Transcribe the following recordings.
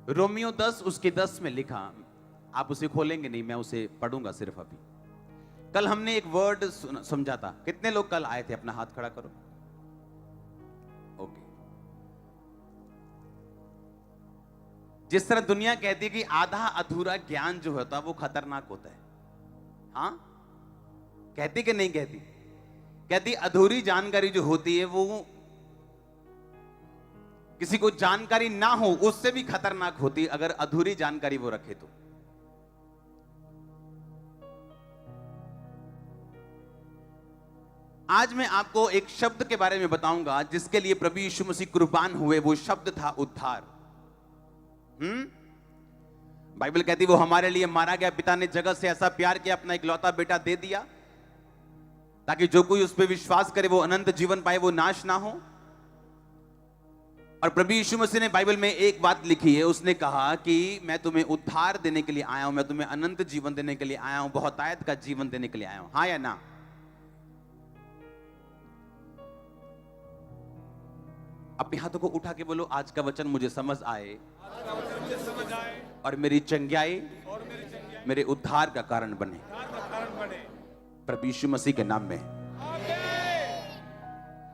Romeo 10 उसके 10 में लिखा, आप उसे खोलेंगे नहीं, मैं उसे पढ़ूंगा सिर्फ अभी। कल हमने एक वर्ड समझा था। कितने लोग कल आए थे? अपना हाथ खड़ा करो। ओके। जिस तरह दुनिया कहती है कि आधा अधूरा ज्ञान जो होता है वो खतरनाक होता है, हाँ कहती कि नहीं कहती? कहती अधूरी जानकारी जो होती है वो किसी को जानकारी ना हो उससे भी खतरनाक होती है, अगर अधूरी जानकारी वो रखे तो। आज मैं आपको एक शब्द के बारे में बताऊंगा जिसके लिए प्रभु यीशु मसीह कुर्बान हुए। वो शब्द था उद्धार। बाइबल कहती वो हमारे लिए मारा गया, पिता ने जगत से ऐसा प्यार किया, अपना इकलौता बेटा दे दिया ताकि जो कोई उस पर विश्वास करे वो अनंत जीवन पाए, वो नाश ना हो। और प्रभु यीशु मसीह ने बाइबल में एक बात लिखी है, उसने कहा कि मैं तुम्हें उद्धार देने के लिए आया हूं, मैं तुम्हें अनंत जीवन देने के लिए आया हूं, बहुतायत का जीवन देने के लिए आया हूं। हाँ या ना? अपने हाथों को उठा के बोलो, आज का वचन मुझे समझ आए और मेरी चंगाई मेरे उद्धार का कारण बने, प्रभु यीशु मसीह के नाम में।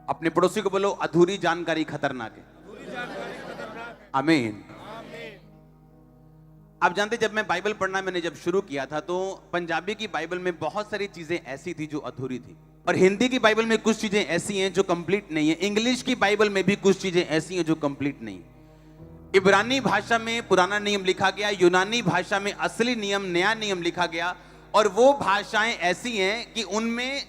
अपने पड़ोसी को बोलो, अधूरी जानकारी खतरनाक है। आमीन। आप जानते, जब मैं बाइबल पढ़ना मैंने जब शुरू किया था तो पंजाबी की बाइबल में बहुत सारी चीजें ऐसी थी जो अधूरी थी, और हिंदी की बाइबल में कुछ चीजें ऐसी हैं जो कंप्लीट नहीं है, इंग्लिश की बाइबल में भी कुछ चीजें ऐसी हैं जो कंप्लीट नहीं। इब्रानी भाषा में पुराना नियम लिखा गया, यूनानी भाषा में असली नियम नया नियम लिखा गया, और वो भाषाएं ऐसी हैं कि उनमें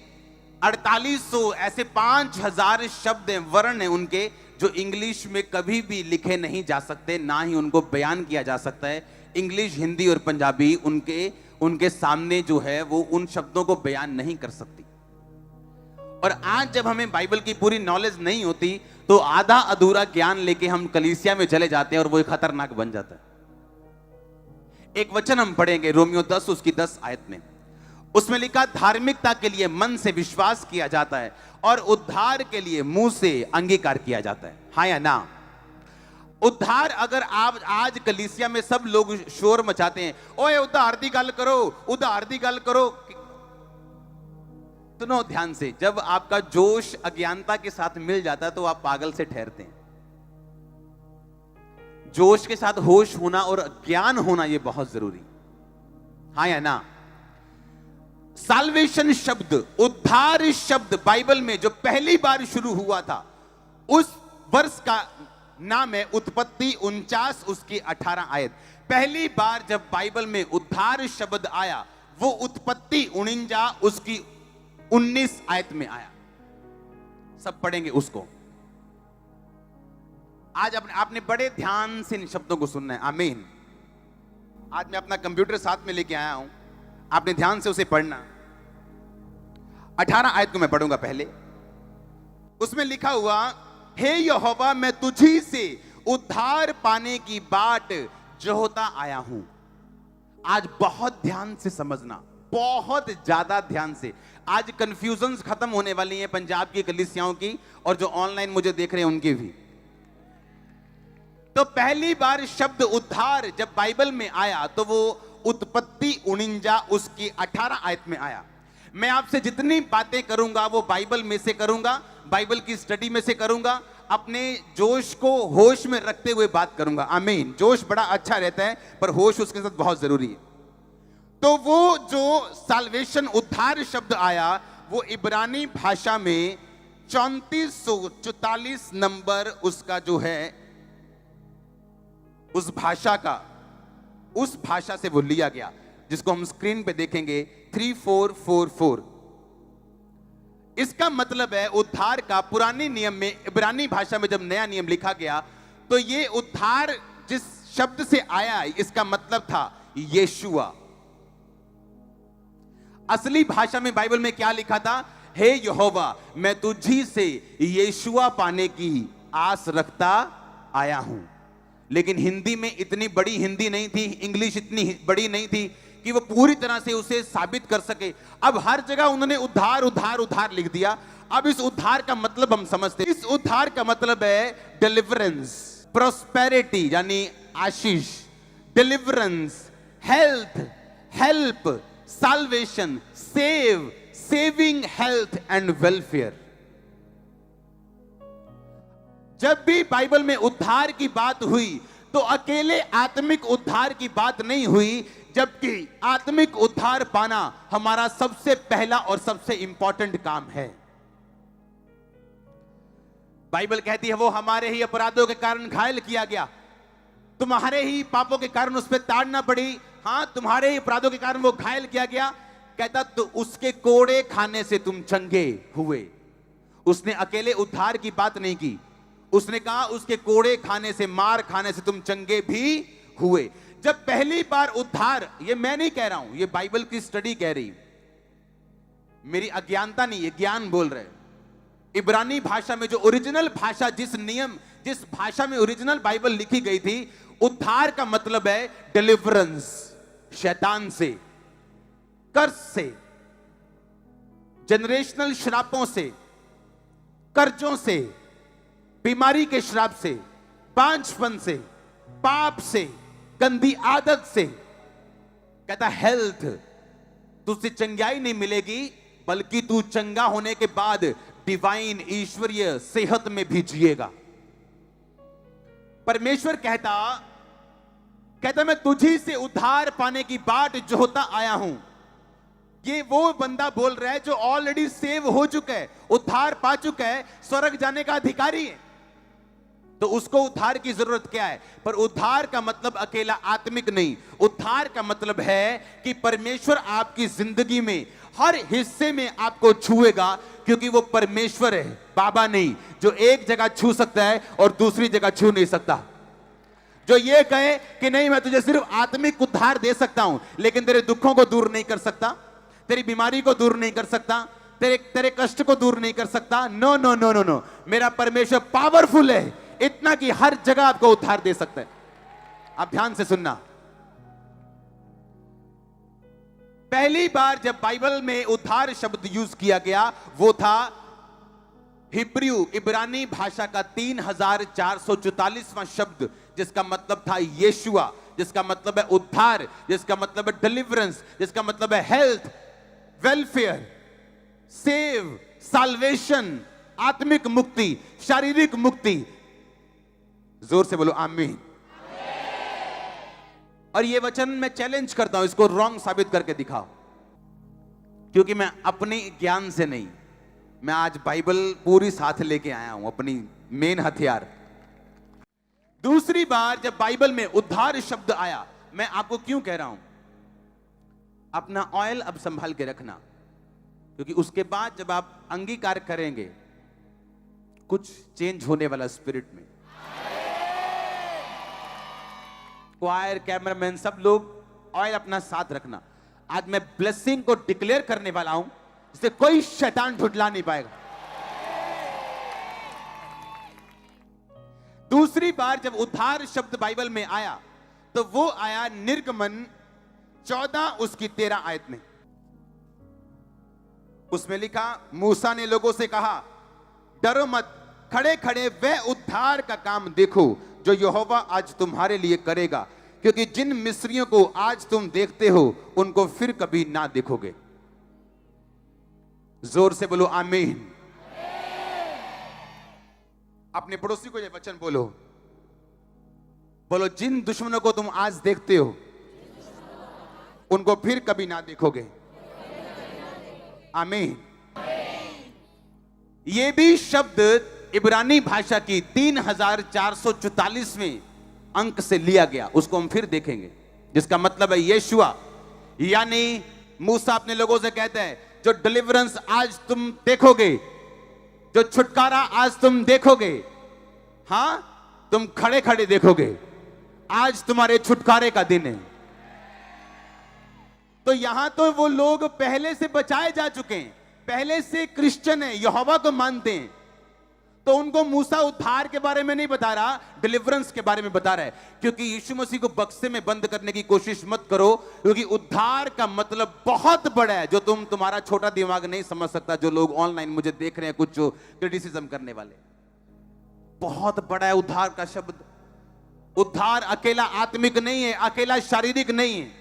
4800 ऐसे 5000 शब्द हैं, वर्ण हैं उनके, जो इंग्लिश में कभी भी लिखे नहीं जा सकते, ना ही उनको बयान किया जा सकता है। इंग्लिश, हिंदी और पंजाबी उनके सामने जो है वो उन शब्दों को बयान नहीं कर सकती। और आज जब हमें बाइबल की पूरी नॉलेज नहीं होती तो आधा अधूरा ज्ञान लेके हम कलीसिया में चले जाते हैं और वो खतरनाक बन जाता है। एक वचन हम पढ़ेंगे रोमियो 10 उसकी 10 आयत में, उसमें लिखा, धार्मिकता के लिए मन से विश्वास किया जाता है और उद्धार के लिए मुंह से अंगीकार किया जाता है। हाँ या ना? उद्धार, अगर आप आज कलीसिया में सब लोग शोर मचाते हैं, ओए उद्धार दी गल करो, उद्धार दी गल करो, सुनो ध्यान से, जब आपका जोश अज्ञानता के साथ मिल जाता है तो आप पागल से ठहरते हैं। जोश के साथ होश होना और ज्ञान होना यह बहुत जरूरी। हाँ या ना? साल्वेशन शब्द, उद्धार शब्द बाइबल में जो पहली बार शुरू हुआ था, उस वर्ष का नाम है उत्पत्ति 49 उसकी 18 आयत। पहली बार जब बाइबल में उद्धार शब्द आया वो उत्पत्ति 49 उसकी 19 आयत में आया। सब पढ़ेंगे उसको। आज आपने बड़े ध्यान से इन शब्दों को सुनना है। आमीन। आज मैं अपना कंप्यूटर साथ में लेके आया हूं, आपने ध्यान से उसे पढ़ना। 18 आयत को मैं पढ़ूंगा पहले। उसमें लिखा हुआ, हे यहोवा मैं तुझी से उद्धार पाने की बाट जोहता आया हूं। आज बहुत ध्यान से समझना, बहुत ज्यादा ध्यान से। आज कंफ्यूजन्स खत्म होने वाली हैं पंजाब की कलीसियाओं की, और जो ऑनलाइन मुझे देख रहे हैं उनकी भी। तो पहली बार शब्द उद्धार जब बाइबल में आया तो वो उत्पत्ति 49 उसकी 18 आयत में आया। मैं आपसे जितनी बातें करूंगा वो बाइबल में से करूंगा, बाइबल की स्टडी में से करूंगा, अपने जोश को होश में रखते हुए बात करूंगा। आमीन। जोश बड़ा अच्छा रहता है पर होश उसके साथ बहुत जरूरी है। तो वो जो साल्वेशन उद्धार शब्द आया वो इब्रानी भाषा में 3444 नंबर उसका जो है उस भाषा से वो लिया गया, जिसको हम स्क्रीन पे देखेंगे 3444। इसका मतलब है उद्धार का पुराने नियम में इब्रानी भाषा में जब नया नियम लिखा गया तो ये उद्धार जिस शब्द से आया इसका मतलब था यीशुआ। असली भाषा में बाइबल में क्या लिखा था? हे यहोवा मैं तुझी से यीशुआ पाने की आस रखता आया हूं। लेकिन हिंदी में इतनी बड़ी हिंदी नहीं थी, इंग्लिश इतनी बड़ी नहीं थी कि वो पूरी तरह से उसे साबित कर सके। अब हर जगह उन्होंने उद्धार उद्धार उद्धार लिख दिया। अब इस उद्धार का मतलब हम समझते हैं। इस उद्धार का मतलब है डिलीवरेंस, प्रोस्पेरिटी, यानी आशीष, deliverance, health, help, salvation, save, saving health and welfare. जब भी बाइबल में उद्धार की बात हुई तो अकेले आत्मिक उद्धार की बात नहीं हुई, जबकि आत्मिक उद्धार पाना हमारा सबसे पहला और सबसे इंपॉर्टेंट काम है। बाइबल कहती है वो हमारे ही अपराधों के कारण घायल किया गया, तुम्हारे ही पापों के कारण उस पर ताड़ना पड़ी। हां, तुम्हारे ही अपराधों के कारण वो घायल किया गया। कहता तो उसके कोड़े खाने से तुम चंगे हुए। उसने अकेले उद्धार की बात नहीं की, उसने कहा उसके कोड़े खाने से, मार खाने से तुम चंगे भी हुए। जब पहली बार उद्धार, ये मैं नहीं कह रहा हूं, ये बाइबल की स्टडी कह रही, मेरी अज्ञानता नहीं, ये ज्ञान बोल रहे। इब्रानी भाषा में जो ओरिजिनल भाषा, जिस भाषा में ओरिजिनल बाइबल लिखी गई थी, उद्धार का मतलब है डिलीवरेंस, शैतान से, कर्ज से, जनरेशनल श्रापों से, कर्जों से, बीमारी के श्राप से, बांझपन से, पाप से, गंदी आदत से। कहता हेल्थ, तुझसे चंगाई नहीं मिलेगी, बल्कि तू चंगा होने के बाद डिवाइन, ईश्वरीय सेहत में भी जिएगा। परमेश्वर कहता मैं तुझी से उद्धार पाने की बाट जोहता आया हूं। ये वो बंदा बोल रहा है जो ऑलरेडी सेव हो चुका है, उद्धार पा चुका है, स्वर्ग जाने का अधिकारी है। तो उसको उद्धार की जरूरत क्या है? पर उद्धार का मतलब अकेला आत्मिक नहीं, उद्धार का मतलब है कि परमेश्वर आपकी जिंदगी में हर हिस्से में आपको छुएगा, क्योंकि वो परमेश्वर है, बाबा नहीं, जो एक जगह छू सकता है और दूसरी जगह छू नहीं सकता। जो ये कहे कि नहीं मैं तुझे सिर्फ आत्मिक उद्धार दे सकता हूं, लेकिन तेरे दुखों को दूर नहीं कर सकता, तेरी बीमारी को दूर नहीं कर सकता, तेरे कष्ट को दूर नहीं कर सकता। No no no no no, मेरा परमेश्वर पावरफुल है, इतना कि हर जगह आपको उद्धार दे सकता है। आप ध्यान से सुनना, पहली बार जब बाइबल में उद्धार शब्द यूज किया गया वो था हिब्रू, इब्रानी भाषा का 3444वां शब्द, जिसका मतलब था यीशुआ, जिसका मतलब है उद्धार, जिसका मतलब है डिलीवरेंस, जिसका मतलब है हेल्थ, वेलफेयर, सेव, साल्वेशन, आत्मिक मुक्ति, शारीरिक मुक्ति। जोर से बोलो आमीन। और ये वचन मैं चैलेंज करता हूं, इसको रॉन्ग साबित करके दिखाओ, क्योंकि मैं अपने ज्ञान से नहीं, मैं आज बाइबल पूरी साथ लेके आया हूं, अपनी मेन हथियार। दूसरी बार जब बाइबल में उद्धार शब्द आया, मैं आपको क्यों कह रहा हूं, अपना ऑयल अब संभाल के रखना, क्योंकि उसके बाद जब आप अंगीकार करेंगे कुछ चेंज होने वाला स्पिरिट में। क्वायर, कैमरामैन, सब लोग ऑयल अपना साथ रखना। आज मैं ब्लेसिंग को डिक्लेयर करने वाला हूं, जिससे कोई शैतान झुठला नहीं पाएगा। दूसरी बार जब उद्धार शब्द बाइबल में आया तो वो आया निर्गमन 14 उसकी 13 आयत में। उसमें लिखा, मूसा ने लोगों से कहा डरो मत, खड़े खड़े वह उद्धार का काम देखो जो यहोवा आज तुम्हारे लिए करेगा, क्योंकि जिन मिस्रियों को आज तुम देखते हो उनको फिर कभी ना देखोगे। जोर से बोलो आमीन। अपने पड़ोसी को ये वचन बोलो, बोलो जिन दुश्मनों को तुम आज देखते हो उनको फिर कभी ना देखोगे। आमीन। ये भी शब्द इब्रानी भाषा की 3444वें अंक से लिया गया, उसको हम फिर देखेंगे, जिसका मतलब है यीशुआ। यानी मूसा अपने लोगों से कहते हैं जो डिलीवरेंस आज तुम देखोगे, जो छुटकारा आज तुम देखोगे, हां तुम खड़े खड़े देखोगे, आज तुम्हारे छुटकारे का दिन है। तो यहां तो वो लोग पहले से बचाए जा चुके हैं, पहले से क्रिश्चियन है, यहोवा को मानते हैं, तो उनको मूसा उद्धार के बारे में नहीं बता रहा, डिलीवरेंस के बारे में बता रहा है। क्योंकि यीशु मसीह को बक्से में बंद करने की कोशिश मत करो, क्योंकि उद्धार का मतलब बहुत बड़ा है, जो तुम्हारा छोटा दिमाग नहीं समझ सकता। जो लोग ऑनलाइन मुझे देख रहे हैं, कुछ जो क्रिटिसिज्म करने वाले, बहुत बड़ा है उद्धार का शब्द। उद्धार अकेला आत्मिक नहीं है, अकेला शारीरिक नहीं है,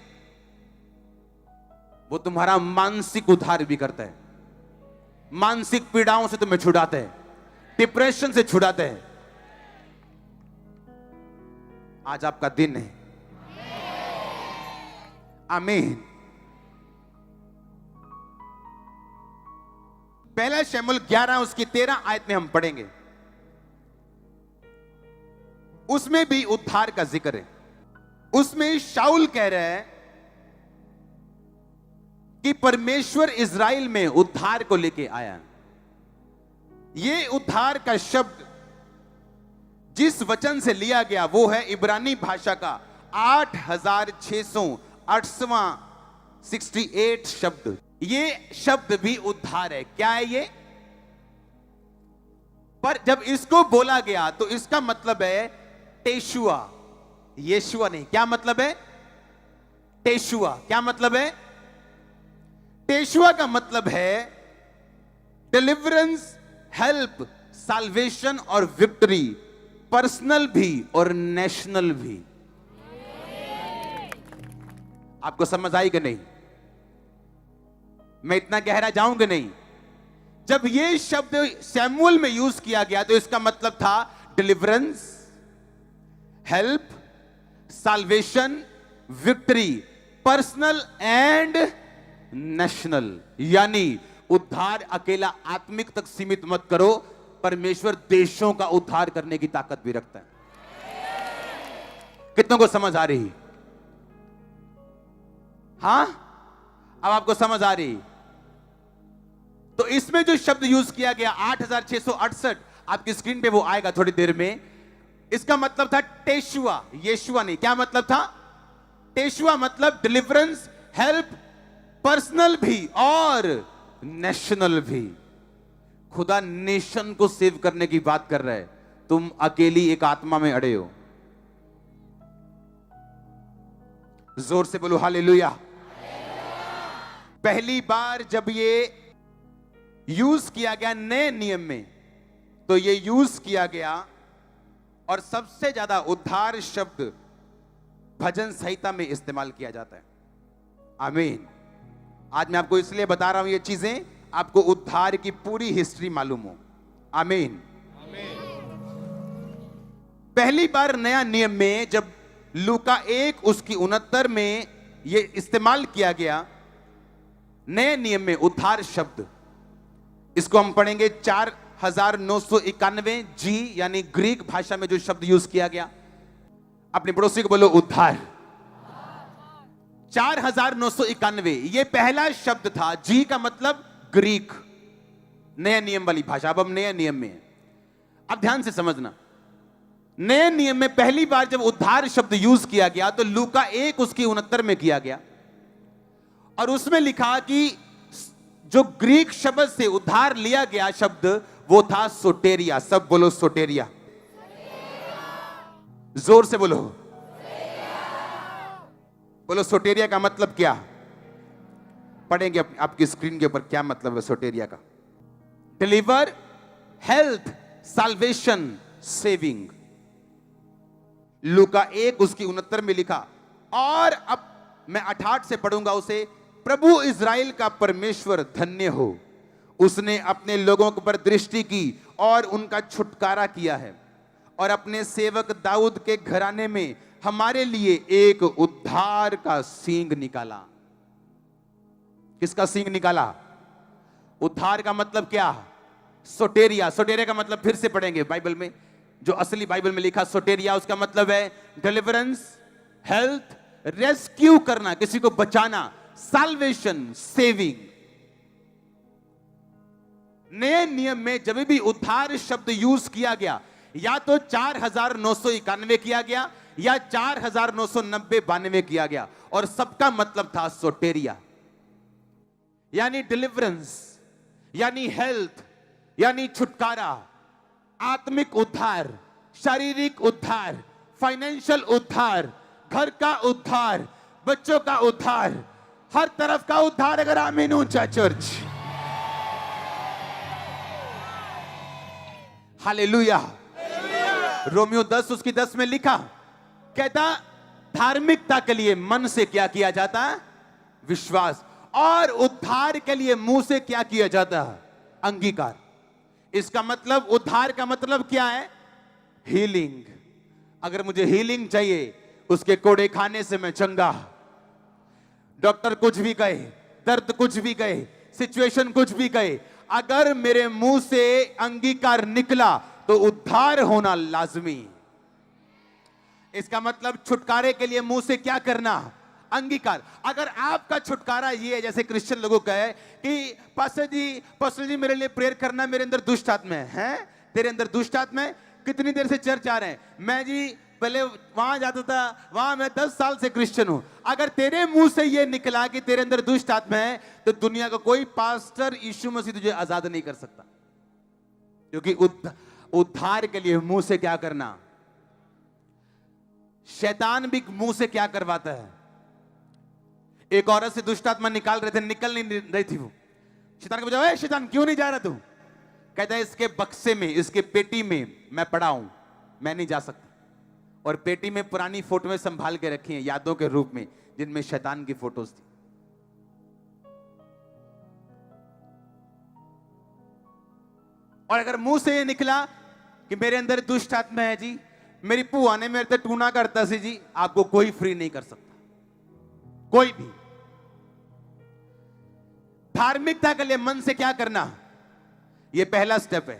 वो तुम्हारा मानसिक उद्धार भी करता है। मानसिक पीड़ाओं से तुम्हें छुड़ाता है, डिप्रेशन से छुड़ाता है। आज आपका दिन है। आमीन। पहला शमूएल 11 उसकी 13 आयत में हम पढ़ेंगे। उसमें भी उद्धार का जिक्र है। उसमें शाऊल कह रहा है कि परमेश्वर इज़राइल में उद्धार को लेके आया। यह उद्धार का शब्द जिस वचन से लिया गया वो है इब्रानी भाषा का 8668 शब्द। ये शब्द भी उद्धार है। क्या है ये? पर जब इसको बोला गया तो इसका मतलब है टेशुआ, यीशुआ नहीं। क्या मतलब है? टेशुआ। क्या मतलब है? टेशुआ का मतलब है डिलीवरेंस, हेल्प, साल्वेशन और विक्ट्री, पर्सनल भी और नेशनल भी। आपको समझ आई कि नहीं? मैं इतना गहरा जाऊंगा नहीं। जब यह शब्द शमूएल में यूज किया गया तो इसका मतलब था deliverance, help, salvation, victory, personal and national. यानी उद्धार अकेला आत्मिक तक सीमित मत करो, परमेश्वर देशों का उद्धार करने की ताकत भी रखता है। कितनों को समझ आ रही? हां, अब आपको समझ आ रही? तो इसमें जो शब्द यूज किया गया 8668, आपकी स्क्रीन पे वो आएगा थोड़ी देर में। इसका मतलब था टेशुआ, यीशुआ नहीं। क्या मतलब था? टेशुआ मतलब डिलीवरेंस, हेल्प, पर्सनल भी और नेशनल भी। खुदा नेशन को सेव करने की बात कर रहा है, तुम अकेली एक आत्मा में अड़े हो। जोर से बोलो हालेलुया। पहली बार जब ये यूज किया गया नए नियम में, तो ये यूज किया गया और सबसे ज्यादा उद्धार शब्द भजन संहिता में इस्तेमाल किया जाता है। आमीन। आज मैं आपको इसलिए बता रहा हूं ये चीजें, आपको उद्धार की पूरी हिस्ट्री मालूम हो। आमीन। पहली बार नया नियम में जब लूका 1 उसकी 69 में यह इस्तेमाल किया गया, नए नियम में उद्धार शब्द, इसको हम पढ़ेंगे 4991 जी, यानी ग्रीक भाषा में जो शब्द यूज किया गया। अपने पड़ोसी को बोलो उद्धार। 4991 ये पहला शब्द था। जी का मतलब ग्रीक, नए नियम वाली भाषा। अब हम नए नियम में हैं। अब ध्यान से समझना, नए नियम में पहली बार जब उद्धार शब्द यूज किया गया तो लूका 1 उसकी 69 में किया गया, और उसमें लिखा कि जो ग्रीक शब्द से उद्धार लिया गया शब्द वो था सोटेरिया। सब बोलो सोटेरिया। जोर से बोलो। बोलो सोटेरिया का मतलब क्या? पढ़ेंगे आपकी स्क्रीन के ऊपर क्या मतलब है सोटेरिया का। Deliver, health, salvation, saving. लूका 1 उसकी 69 में लिखा। और अब मैं 68 से पढ़ूंगा उसे। प्रभु इज़राइल का परमेश्वर धन्य हो, उसने अपने लोगों पर दृष्टि की और उनका छुटकारा किया है, और अपने सेवक दाऊद के घराने में हमारे लिए एक उद्धार का सींग निकाला। किसका सींग निकाला? उद्धार का मतलब क्या? सोटेरिया। सोटेरिया का मतलब फिर से पढ़ेंगे बाइबल में, जो असली बाइबल में लिखा सोटेरिया, उसका मतलब है डिलीवरेंस, हेल्थ, रेस्क्यू करना, किसी को बचाना, साल्वेशन, सेविंग। नए नियम में जब भी उद्धार शब्द यूज किया गया, या तो 4991 किया गया या 4990-92 किया गया, और सबका मतलब था सोटेरिया, यानी डिलीवरेंस, यानी हेल्थ, यानी छुटकारा, आत्मिक उद्धार, शारीरिक उद्धार, फाइनेंशियल उद्धार, घर का उद्धार, बच्चों का उद्धार, हर तरफ का उद्धार। अगर आमीन ऊंचा चर्च। हालेलुया। रोमियो 10 उसकी 10 में लिखा कहता धार्मिकता के लिए मन से क्या किया जाता है? विश्वास। और उद्धार के लिए मुंह से क्या किया जाता है? अंगीकार। इसका मतलब, उद्धार का मतलब क्या है? हीलिंग। अगर मुझे हीलिंग चाहिए, उसके कोड़े खाने से मैं चंगा। डॉक्टर कुछ भी कहे, दर्द कुछ भी कहे, सिचुएशन कुछ भी कहे, अगर मेरे मुंह से अंगीकार निकला तो उद्धार होना लाजमी। इसका मतलब छुटकारे के लिए मुंह से क्या करना? अंगीकार। अगर आपका छुटकारा ये है, जैसे क्रिश्चियन लोगों का है कि पास्टर जी मेरे लिए प्रेयर करना, मेरे अंदर दुष्ट आत्मा है। तेरे अंदर दुष्ट आत्मा है? कितनी देर से चर्च आ रहे हैं? मैं जी पहले वहां जाता था, वहां मैं 10 साल से क्रिश्चियन हूं। अगर तेरे मुंह से ये निकला कि तेरे अंदर दुष्ट आत्मा है, तो दुनिया का कोई पास्टर यीशु मसीह तुझे आजाद नहीं कर सकता। क्योंकि उद्धार के लिए मुंह से क्या करना? शैतान भी मुंह से क्या करवाता है? एक औरत से दुष्ट आत्मा निकाल रहे थे, निकल नहीं रही थी वो। शैतान को पूछा, शैतान क्यों नहीं जा रहा तू? कहता है इसके बक्से में, इसके पेटी में मैं पड़ा हूं, मैं नहीं जा सकता। और पेटी में पुरानी फोटोएं संभाल के रखी हैं यादों के रूप में, जिनमें शैतान की फोटोज थी। और अगर मुंह से ये निकला कि मेरे अंदर दुष्ट आत्मा है जी, मेरी पुआ ने मेरे से टूना करता सी जी, आपको कोई फ्री नहीं कर सकता, कोई भी। धार्मिकता के लिए मन से क्या करना? यह पहला स्टेप है।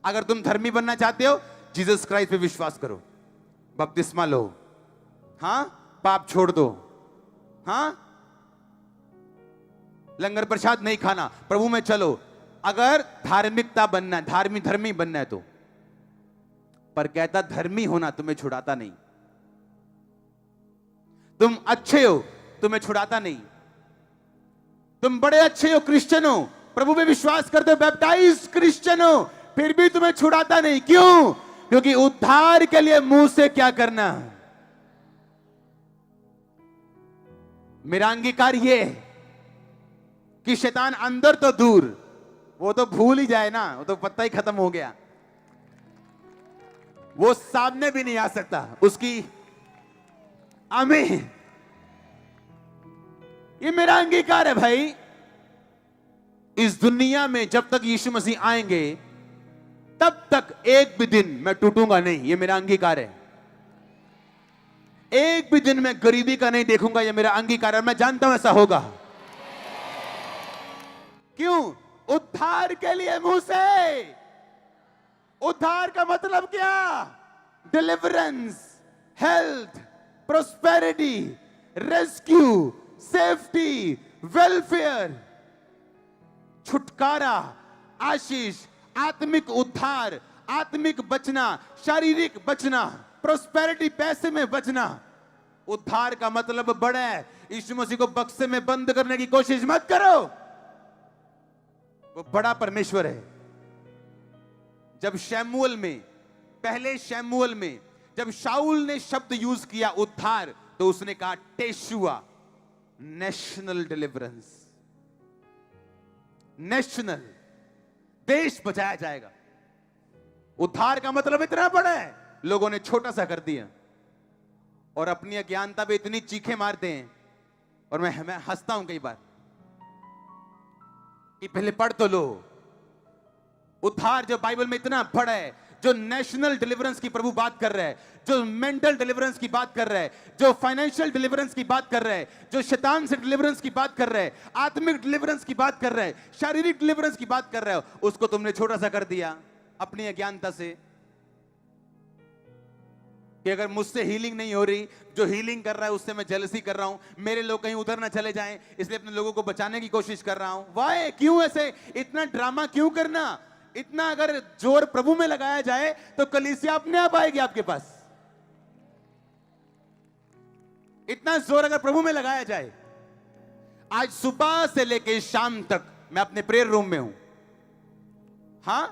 अगर तुम धर्मी बनना चाहते हो, जीसस क्राइस्ट पे विश्वास करो, बपतिस्मा लो, हां, पाप छोड़ दो, हां, लंगर प्रसाद नहीं खाना, प्रभु में चलो। अगर धार्मिकता बनना है, धर्मी बनना है तो। पर कहता धर्मी होना तुम्हें छुड़ाता नहीं। तुम अच्छे हो, तुम्हें छुड़ाता नहीं। तुम बड़े अच्छे हो, क्रिश्चियन हो, प्रभु में विश्वास करते हो, बैप्टाइज क्रिश्चियन हो, फिर भी तुम्हें छुड़ाता नहीं। क्यों? क्योंकि उद्धार के लिए मुंह से क्या करना? मेरा अंगीकार ये है कि शैतान अंदर तो दूर, वो तो भूल ही जाए ना, वो तो पत्ता ही खत्म हो गया, वो सामने भी नहीं आ सकता उसकी। आमीन। ये मेरा अंगीकार है भाई। इस दुनिया में जब तक यीशु मसीह आएंगे, तब तक एक भी दिन मैं टूटूंगा नहीं, ये मेरा अंगीकार है। एक भी दिन मैं गरीबी का नहीं देखूंगा, ये मेरा अंगीकार है। मैं जानता हूं ऐसा होगा। क्यों? उद्धार के लिए मुंह से। उद्धार का मतलब क्या? Deliverance, health, prosperity, rescue, safety, welfare, छुटकारा, आशीष, आत्मिक उद्धार, आत्मिक बचना, शारीरिक बचना, प्रोस्पेरिटी, पैसे में बचना। उद्धार का मतलब बड़ा है। यीशु मसीह को बक्से में बंद करने की कोशिश मत करो, वो बड़ा परमेश्वर है। जब शमूएल में, पहले शमूएल में जब शाऊल ने शब्द यूज किया उद्धार, तो उसने कहा टेशुआ, नेशनल डिलीवरेंस, नेशनल, देश बचाया जाएगा। उद्धार का मतलब इतना बड़ा है, लोगों ने छोटा सा कर दिया और अपनी अज्ञानता पे इतनी चीखें मारते हैं। और मैं हंसता हूं कई बार कि पहले पढ़ तो लो। उद्धार जो बाइबल में इतना बड़ा है, जो नेशनल डिलीवरेंस की प्रभु बात कर रहा है, जो मेंटल डिलीवरेंस की बात कर रहा है, जो फाइनेंशियल डिलीवरेंस की बात कर रहा है, जो शैतान से डिलीवरेंस की बात कर रहा है, आत्मिक डिलीवरेंस की बात कर रहा है, शारीरिक डिलीवरेंस की बात कर रहा है, उसको तुमने छोटा सा कर दिया अपनी अज्ञानता से। कि अगर मुझसे हीलिंग नहीं हो रही, जो हीलिंग कर रहा है उससे मैं जेलसी कर रहा हूं, मेरे लोग कहीं उधर ना चले जाएं, इसलिए अपने लोगों को बचाने की कोशिश कर रहा हूं। वाह, क्यों ऐसे इतना ड्रामा क्यों करना? इतना अगर जोर प्रभु में लगाया जाए तो कलीसिया अपने आप आएगी आपके पास। इतना जोर अगर प्रभु में लगाया जाए। आज सुबह से लेकर शाम तक मैं अपने प्रेयर रूम में हूं। हां,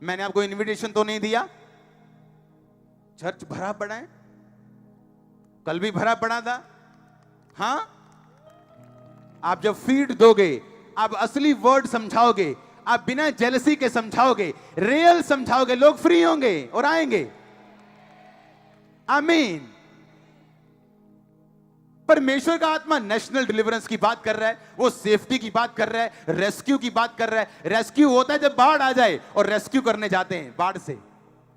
मैंने आपको इनविटेशन तो नहीं दिया। चर्च भरा पड़ा है, कल भी भरा पड़ा था। हां, आप जब फीड दोगे, आप असली वर्ड समझाओगे, आप बिना जेलसी के समझाओगे, रियल समझाओगे, लोग फ्री होंगे और आएंगे। आमीन। परमेश्वर का आत्मा नेशनल डिलीवरेंस की बात कर रहा है, वो सेफ्टी की बात कर रहा है, रेस्क्यू की बात कर रहा है। रेस्क्यू होता है जब बाढ़ आ जाए और रेस्क्यू करने जाते हैं बाढ़ से।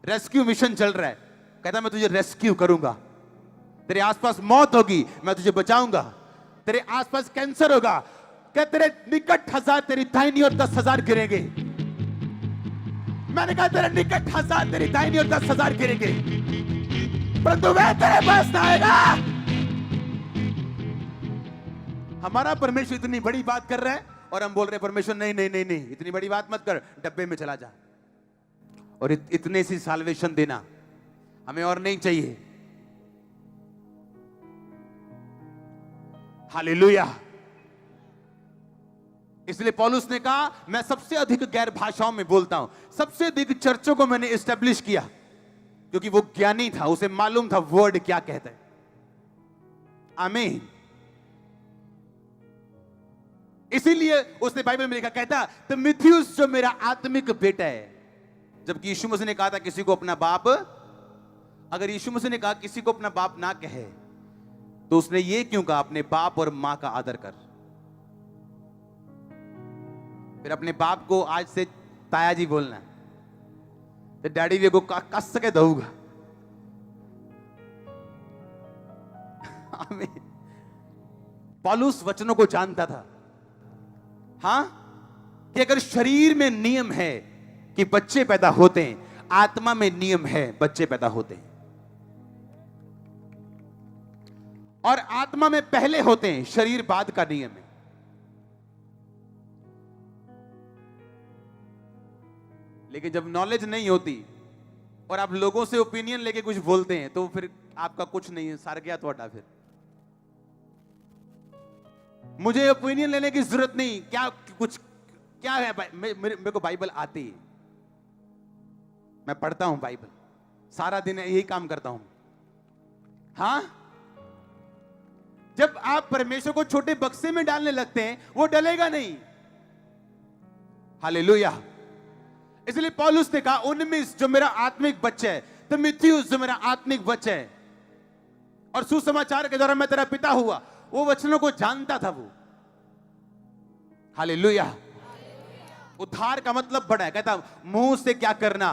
रेस्क्यू मिशन चल रहा है, कहता मैं तुझे रेस्क्यू करूंगा, तेरे आसपास मौत होगी मैं तुझे बचाऊंगा, तेरे आसपास कैंसर होगा, क्या तेरे निकट 1000 तेरी दाहिनी और 10,000 गिरेंगे। मैंने कहा तेरे निकट 1000 तेरी दाहिनी और 10,000 गिरेंगे, परंतु वह तेरे पास ना आएगा। हमारा परमेश्वर इतनी बड़ी बात कर रहा है और हम बोल रहे हैं परमेश्वर नहीं नहीं नहीं नहीं, इतनी बड़ी बात मत कर, डब्बे में चला जा। और इतने सी साल्वेशन देना हमें और नहीं चाहिए। हालेलुया। इसलिए पौलुस ने कहा मैं सबसे अधिक गैर भाषाओं में बोलता हूं, सबसे अधिक चर्चों को मैंने एस्टेब्लिश किया, क्योंकि वो ज्ञानी था, उसे मालूम था वर्ड क्या कहता है। आमीन। इसीलिए उसने बाइबल में लिखा, कहता तिमुथियुस जो मेरा आत्मिक बेटा है। जबकि यीशु मसीह ने कहा था किसी को अपना बाप, अगर यीशु मसीह ने कहा किसी को अपना बाप ना कहे, तो उसने ये क्यों कहा अपने बाप और मां का आदर कर। फिर अपने बाप को आज से ताया जी बोलना है, तो डैडी वे को कस के दूंगा। पौलुस वचनों को जानता था, हां, कि अगर शरीर में नियम है कि बच्चे पैदा होते हैं, आत्मा में नियम है बच्चे पैदा होते हैं। और आत्मा में पहले होते हैं, शरीर बाद का नियम है। लेकिन जब नॉलेज नहीं होती और आप लोगों से ओपिनियन लेके कुछ बोलते हैं, तो फिर आपका कुछ नहीं है, सार गया थोड़ा। फिर मुझे ओपिनियन लेने की जरूरत नहीं, क्या कुछ क्या है, मेरे को बाइबल आती है, मैं पढ़ता हूं बाइबल, सारा दिन यही काम करता हूं। हां, जब आप परमेश्वर को छोटे बक्से में डालने लगते हैं, वो डलेगा नहीं। हालेलुया। इसलिए पौलुस ने कहा उनमें जो मेरा आत्मिक बच्चा है, तिमुथियुस जो मेरा आत्मिक बच्चा है, और सुसमाचार के द्वारा मैं तेरा पिता हुआ, वो वचनों को जानता था वो। हालेलुया। उद्धार का मतलब बड़ा है, कहता मुंह से क्या करना,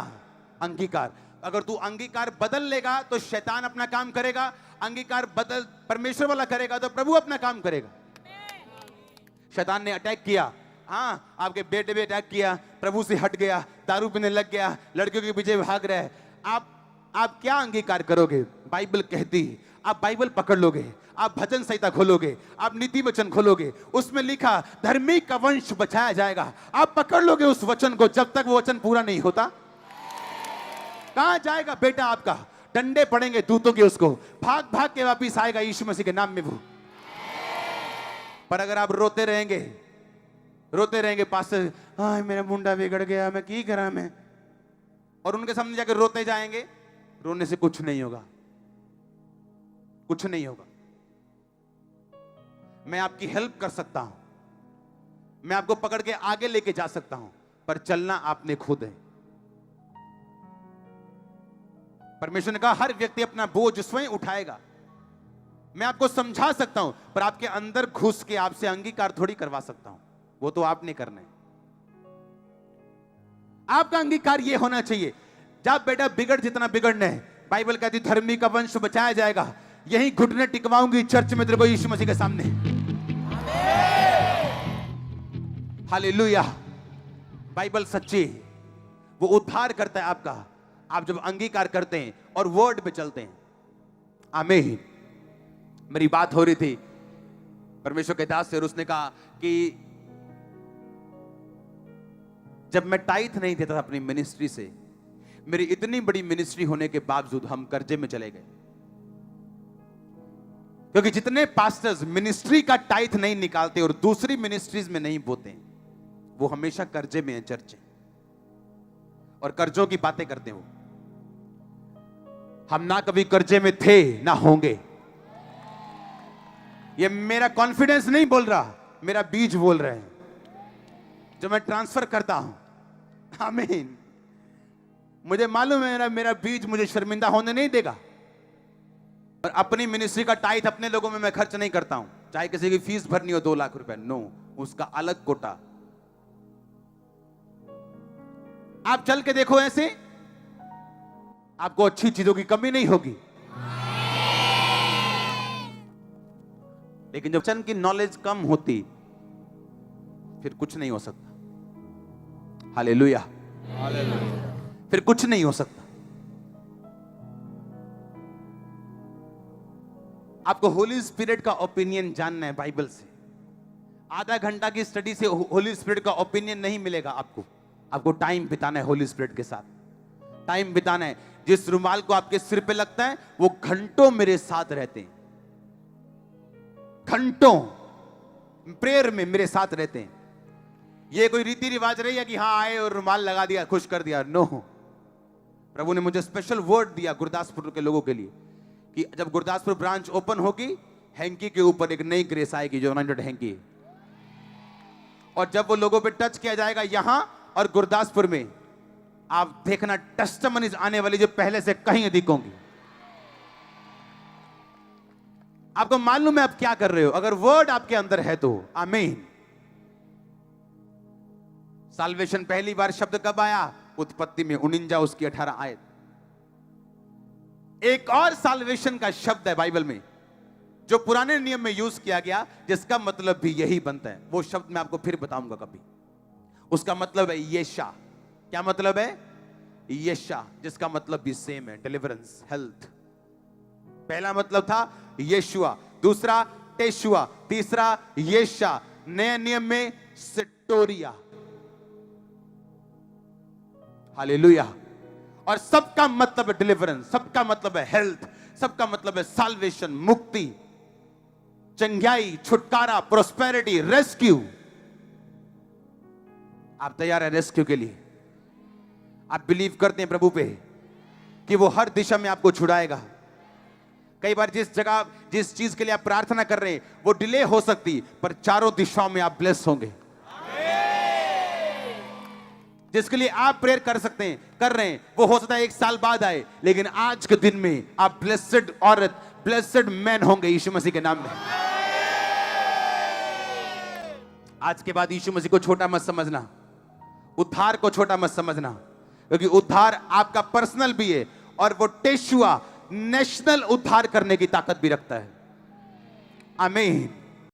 अंगीकार। अगर तू अंगीकार बदल लेगा तो शैतान अपना काम करेगा, अंगीकार बदल परमेश्वर वाला करेगा तो प्रभु अपना काम करेगा। शैतान ने अटैक किया, हाँ, आपके बेटे पे अटैक किया, प्रभु से हट गया, दारू पीने लग गया, लड़कियों के पीछे भाग रहा है। आप क्या अंगीकार करोगे? बाइबल कहती है आप बाइबल पकड़ लोगे, आप भजन संहिता खोलोगे, आप नीति वचन खोलोगे, उसमें लिखा धर्मी का वंश बचाया जाएगा। आप पकड़ लोगे उस वचन को, जब तक वो वचन पूरा नहीं होता। कहां जाएगा बेटा आपका? डंडे पड़ेंगे दूतों के, उसको भाग भाग के वापिस आएगा यीशु मसीह के नाम में वो। पर अगर आप रोते रहेंगे पास्टर, हाँ मेरा मुंडा बिगड़ गया, मैं की करा मैं, और उनके सामने जाकर रोते जाएंगे, रोने से कुछ नहीं होगा, कुछ नहीं होगा। मैं आपकी हेल्प कर सकता हूं, मैं आपको पकड़ के आगे लेके जा सकता हूं, पर चलना आपने खुद है। परमेश्वर ने कहा हर व्यक्ति अपना बोझ स्वयं उठाएगा। मैं आपको समझा सकता हूं, पर आपके अंदर घुस के आपसे अंगीकार थोड़ी करवा सकता हूं, वो तो आपने करना है। आपका अंगीकार यह होना चाहिए, जब बेटा बिगड़ जितना बिगड़ना है, बाइबल कहती धर्मी का वंश बचाया जाएगा। यही घुटने टिकवाऊंगी चर्च में तेरे को यीशु मसीह के सामने। हालेलुया। बाइबल सच्ची, वो उद्धार करता है आपका, आप जब अंगीकार करते हैं और वर्ड पे चलते हैं। आमीन। मेरी बात हो रही थी परमेश्वर के दास से, और उसने कहा कि जब मैं टाइथ नहीं देता था अपनी मिनिस्ट्री से, मेरी इतनी बड़ी मिनिस्ट्री होने के बावजूद हम कर्जे में चले गए। क्योंकि जितने पास्टर्स मिनिस्ट्री का टाइथ नहीं निकालते और दूसरी मिनिस्ट्रीज में नहीं बोते, वो हमेशा कर्जे में है, चर्च और कर्जों की बातें करते हो। हम ना कभी कर्जे में थे ना होंगे। ये मेरा कॉन्फिडेंस नहीं बोल रहा, मेरा बीज बोल रहे हैं जो मैं ट्रांसफर करता हूं। आमीन। मुझे मालूम है मेरा बीज मुझे शर्मिंदा होने नहीं देगा। और अपनी मिनिस्ट्री का टाइथ अपने लोगों में मैं खर्च नहीं करता हूं, चाहे किसी की फीस भरनी हो 2 लाख रुपए, नो, उसका अलग कोटा। आप चल के देखो ऐसे, आपको अच्छी चीजों की कमी नहीं होगी। लेकिन जब वचन की नॉलेज कम होती, फिर कुछ नहीं हो सकता। हालेलुया, फिर कुछ नहीं हो सकता। आपको होली स्पिरिट का ओपिनियन जानना है बाइबल से। आधा घंटा की स्टडी से होली स्पिरिट का ओपिनियन नहीं मिलेगा आपको। आपको टाइम बिताना है होली स्पिरिट के साथ, टाइम बिताना है। जिस रुमाल को आपके सिर पे लगता है वो घंटों मेरे साथ रहते हैं, घंटों प्रेयर में मेरे साथ रहते हैं। ये कोई रीति रिवाज नहीं है कि हाँ आए और रुमाल लगा दिया, खुश कर दिया, नो। प्रभु ने मुझे स्पेशल वर्ड दिया गुरदासपुर के लोगों के लिए कि जब गुरदासपुर ब्रांच ओपन होगी, हैंकी के ऊपर एक नई ग्रेस आएगी जो अनॉइंटेड हैंकी है। और जब वो लोगों पे टच किया जाएगा यहां और गुरदासपुर में, आप देखना टेस्टिमनीज आने वाली जो पहले से कहीं अधिक होंगी। आपको मालूम है आप क्या कर रहे हो अगर वर्ड आपके अंदर है तो। आमीन। साल्वेशन पहली बार शब्द कब आया? उत्पत्ति में 49 उसकी 18 आयत। एक और साल्वेशन का शब्द है बाइबल में जो पुराने नियम में यूज किया गया, जिसका मतलब भी यही बनता है। वो शब्द मैं आपको फिर बताऊंगा कभी। उसका मतलब है यशा। क्या मतलब है? यशा, जिसका मतलब भी सेम है, डिलीवरेंस, हेल्थ। पहला मतलब था यशुआ, दूसरा टेशुआ, तीसरा यशा। नए नियम में सिटोरिया। हालेलुया। और सबका मतलब है डिलीवरेंस, सबका मतलब है हेल्थ, सबका मतलब है साल्वेशन, मुक्ति, चंगाई, छुटकारा, प्रोस्पेरिटी, रेस्क्यू। आप तैयार हैं रेस्क्यू के लिए? आप बिलीव करते हैं प्रभु पे कि वो हर दिशा में आपको छुड़ाएगा? कई बार जिस जगह जिस चीज के लिए आप प्रार्थना कर रहे हैं वो डिले हो सकती, पर चारों दिशाओं में आप ब्लेस होंगे। जिसके लिए आप प्रेयर कर सकते हैं, कर रहे हैं, वो हो सकता है 1 साल बाद आए, लेकिन आज के दिन में आप ब्लेसेड औरत, ब्लेसेड मैन होंगे यीशु मसीह के नाम में। आज के बाद यीशु मसीह को छोटा मत समझना, उद्धार को छोटा मत समझना, क्योंकि उद्धार आपका पर्सनल भी है और वो टेशुआ नेशनल उद्धार करने की ताकत भी रखता है। आमीन।